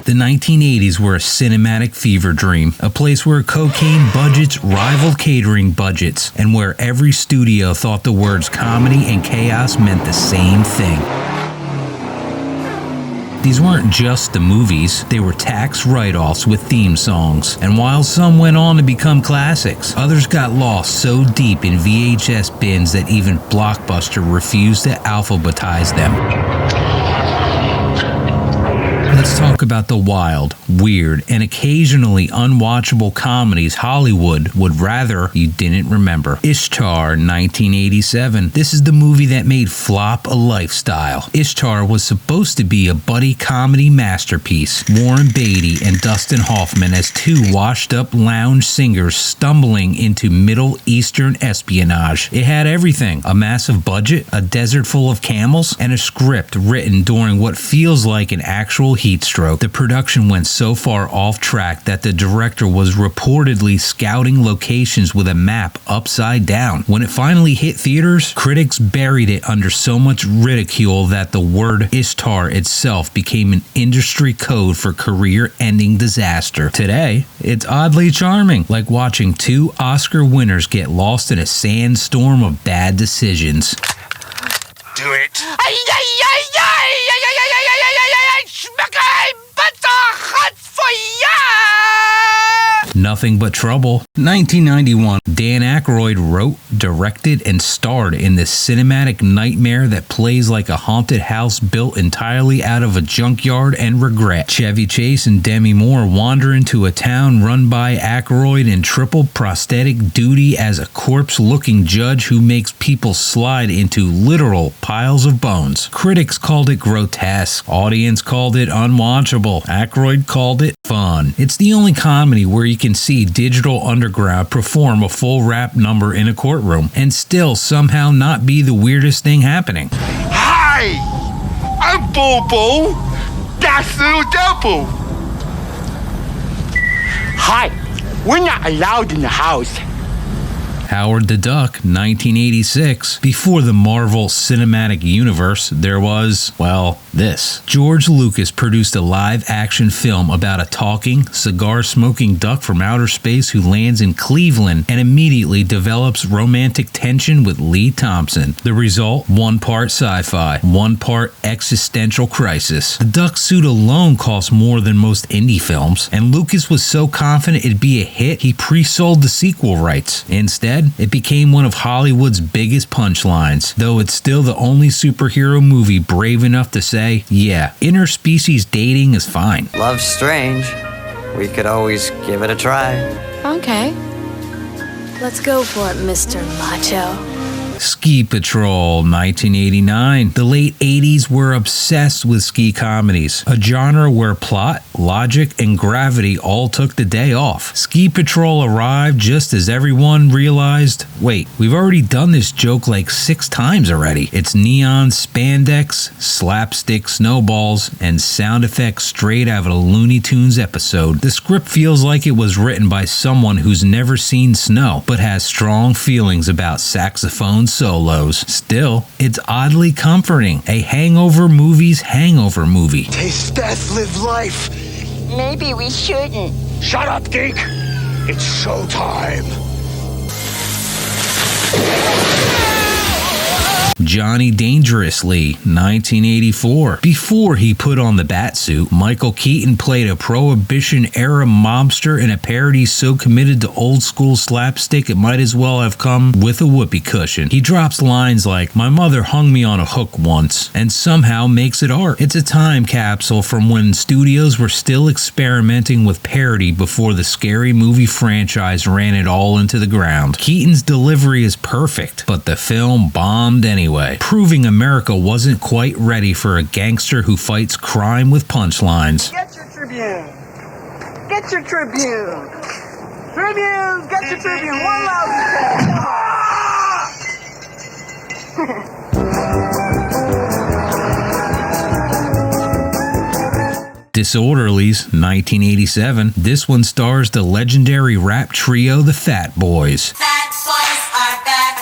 The 1980s were a cinematic fever dream, a place where cocaine budgets rivaled catering budgets, and where every studio thought the words comedy and chaos meant the same thing. These weren't just the movies, they were tax write-offs with theme songs. And while some went on to become classics, others got lost so deep in VHS bins that even Blockbuster refused to alphabetize them. Let's talk about the wild, weird, and occasionally unwatchable comedies Hollywood would rather you didn't remember. Ishtar, 1987. This is the movie that made flop a lifestyle. Ishtar was supposed to be a buddy comedy masterpiece. Warren Beatty and Dustin Hoffman as two washed-up lounge singers stumbling into Middle Eastern espionage. It had everything: a massive budget, a desert full of camels, and a script written during what feels like an actual heat stroke. The production went so far off track that the director was reportedly scouting locations with a map upside down. When it finally hit theaters, critics buried it under so much ridicule that the word Ishtar itself became an industry code for career-ending disaster. Today, it's oddly charming, like watching two Oscar winners get lost in a sandstorm of bad decisions. Do it. Nothing but trouble. 1991, Dan Aykroyd wrote, directed, and starred in this cinematic nightmare that plays like a haunted house built entirely out of a junkyard and regret. Chevy Chase and Demi Moore wander into a town run by Aykroyd in triple prosthetic duty as a corpse-looking judge who makes people slide into literal piles of bones. Critics called it grotesque. Audience called it unwatchable. Aykroyd called it fun. It's the only comedy where you can see Digital Underground perform a full rap number in a courtroom and still somehow not be the weirdest thing happening. Hi! I'm Bobo! That's Little Devil! Hi! We're not allowed in the house. Howard the Duck, 1986. Before the Marvel Cinematic Universe, there was, well, this. George Lucas produced a live-action film about a talking, cigar-smoking duck from outer space who lands in Cleveland and immediately develops romantic tension with Lee Thompson. The result? One part sci-fi, one part existential crisis. The duck suit alone cost more than most indie films, and Lucas was so confident it'd be a hit, he pre-sold the sequel rights. Instead, it became one of Hollywood's biggest punchlines, though it's still the only superhero movie brave enough to say, yeah, interspecies dating is fine. Love's strange. We could always give it a try. Okay. Let's go for it, Mr. Macho. Ski Patrol, 1989. The late 80s were obsessed with ski comedies, a genre where plot, logic, and gravity all took the day off. Ski Patrol arrived just as everyone realized, wait, we've already done this joke like 6 times already. It's neon spandex, slapstick snowballs, and sound effects straight out of a Looney Tunes episode. The script feels like it was written by someone who's never seen snow, but has strong feelings about saxophone solos. Still, it's oddly comforting. A hangover movie's hangover movie. Taste death, live life. Maybe we shouldn't. Shut up, geek. It's showtime. Johnny Dangerously, 1984. Before he put on the batsuit, Michael Keaton played a Prohibition-era mobster in a parody so committed to old-school slapstick it might as well have come with a whoopee cushion. He drops lines like, "My mother hung me on a hook once," and somehow makes it art. It's a time capsule from when studios were still experimenting with parody before the Scary Movie franchise ran it all into the ground. Keaton's delivery is perfect, but the film bombed anyway, proving America wasn't quite ready for a gangster who fights crime with punchlines. Get your Tribune! Get your Tribune! Tribunes, get your Tribune! One loud Disorderlies, 1987. This one stars the legendary rap trio The Fat Boys. Fat boys are back,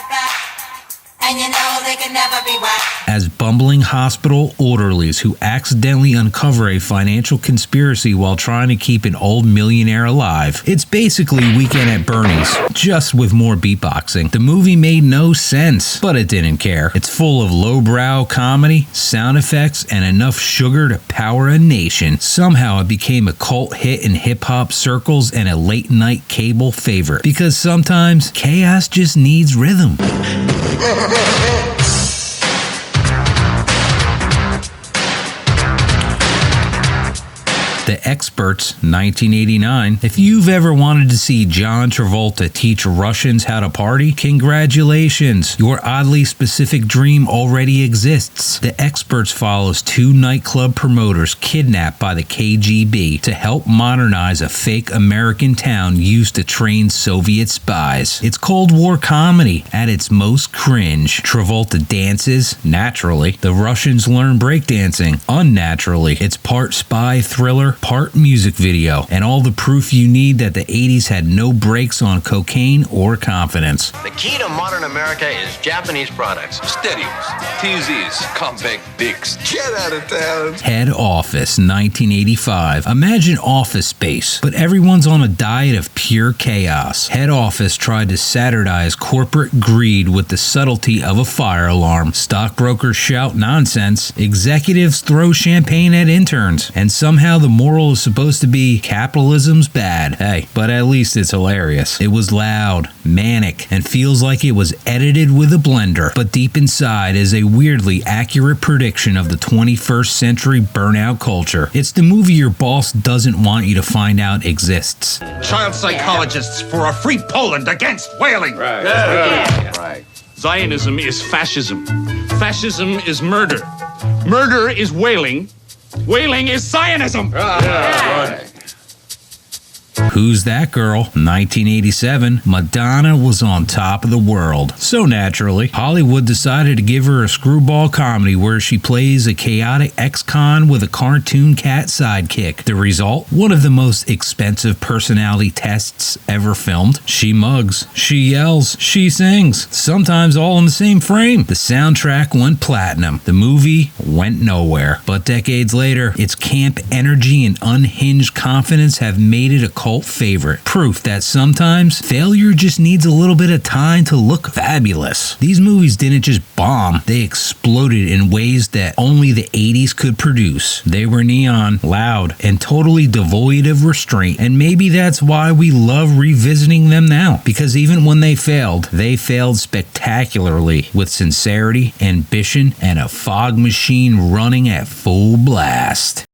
and you know they can never be whacked. has bumbling hospital orderlies who accidentally uncover a financial conspiracy while trying to keep an old millionaire alive. It's basically Weekend at Bernie's, just with more beatboxing. The movie made no sense, but it didn't care. It's full of lowbrow comedy, sound effects, and enough sugar to power a nation. Somehow it became a cult hit in hip-hop circles and a late-night cable favorite, because sometimes chaos just needs rhythm. The Experts, 1989. If you've ever wanted to see John Travolta teach Russians how to party, congratulations. Your oddly specific dream already exists. The Experts follows two nightclub promoters kidnapped by the KGB to help modernize a fake American town used to train Soviet spies. It's Cold War comedy at its most cringe. Travolta dances, naturally. The Russians learn breakdancing, unnaturally. It's part spy thriller, part music video, and all the proof you need that the 80s had no brakes on cocaine or confidence. The key to modern America is Japanese products. Stereos, TZs, compact dicks. Get out of town. Head Office, 1985. Imagine Office Space, but everyone's on a diet of pure chaos. Head Office tried to satirize corporate greed with the subtlety of a fire alarm. Stockbrokers shout nonsense. Executives throw champagne at interns. And somehow the moral is supposed to be capitalism's bad. Hey, but at least it's hilarious. It was loud, manic, and feels like it was edited with a blender, but deep inside is a weirdly accurate prediction of the 21st century burnout culture. It's the movie your boss doesn't want you to find out exists. Child psychologists for a free Poland against whaling. Right. Zionism is fascism. Fascism is murder. Murder is whaling. Whaling is Zionism. Right. Who's That Girl? 1987. Madonna was on top of the world. So naturally, Hollywood decided to give her a screwball comedy where she plays a chaotic ex-con with a cartoon cat sidekick. The result? One of the most expensive personality tests ever filmed. She mugs, she yells, she sings, sometimes all in the same frame. The soundtrack went platinum. The movie went nowhere. But decades later, its camp energy and unhinged confidence have made it a cult favorite. Proof that sometimes failure just needs a little bit of time to look fabulous. These movies didn't just bomb, they exploded in ways that only the 80s could produce. They were neon, loud, and totally devoid of restraint. And maybe that's why we love revisiting them now. Because even when they failed spectacularly with sincerity, ambition, and a fog machine running at full blast.